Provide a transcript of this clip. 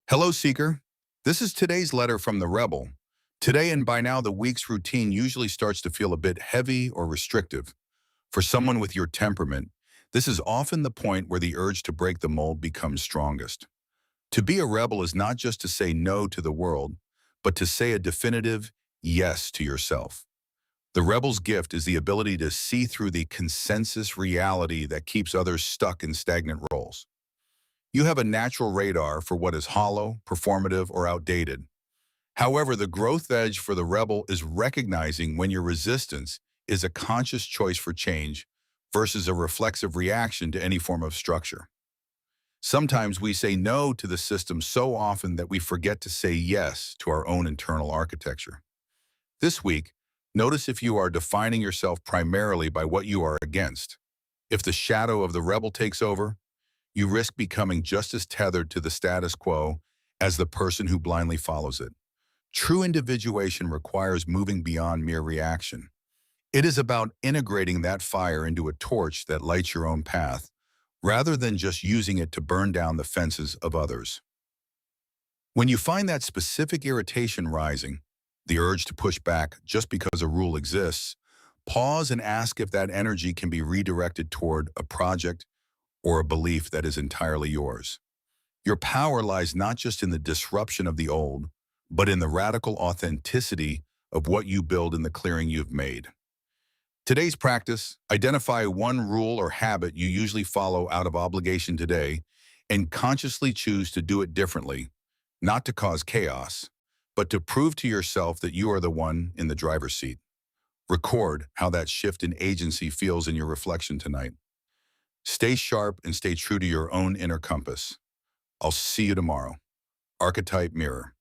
Hello, Seeker. This is today's letter from the Rebel. Today and by now, the week's routine usually starts to feel a bit heavy or restrictive. For someone with your temperament, this is often the point where the urge to break the mold becomes strongest. To be a rebel is not just to say no to the world, but to say a definitive yes to yourself. The rebel's gift is the ability to see through the consensus reality that keeps others stuck in stagnant roles. You have a natural radar for what is hollow, performative, or outdated. However, the growth edge for the rebel is recognizing when your resistance is a conscious choice for change versus a reflexive reaction to any form of structure. Sometimes we say no to the system so often that we forget to say yes to our own internal architecture. This week, notice if you are defining yourself primarily by what you are against. If the shadow of the rebel takes over, you risk becoming just as tethered to the status quo as the person who blindly follows it. True individuation requires moving beyond mere reaction. It is about integrating that fire into a torch that lights your own path, rather than just using it to burn down the fences of others. When you find that specific irritation rising, the urge to push back just because a rule exists, pause and ask if that energy can be redirected toward a project or a belief that is entirely yours. Your power lies not just in the disruption of the old, but in the radical authenticity of what you build in the clearing you've made. Today's practice: identify one rule or habit you usually follow out of obligation today and consciously choose to do it differently, not to cause chaos, but to prove to yourself that you are the one in the driver's seat. Record how that shift in agency feels in your reflection tonight. Stay sharp and stay true to your own inner compass. I'll see you tomorrow. Archetype Mirror.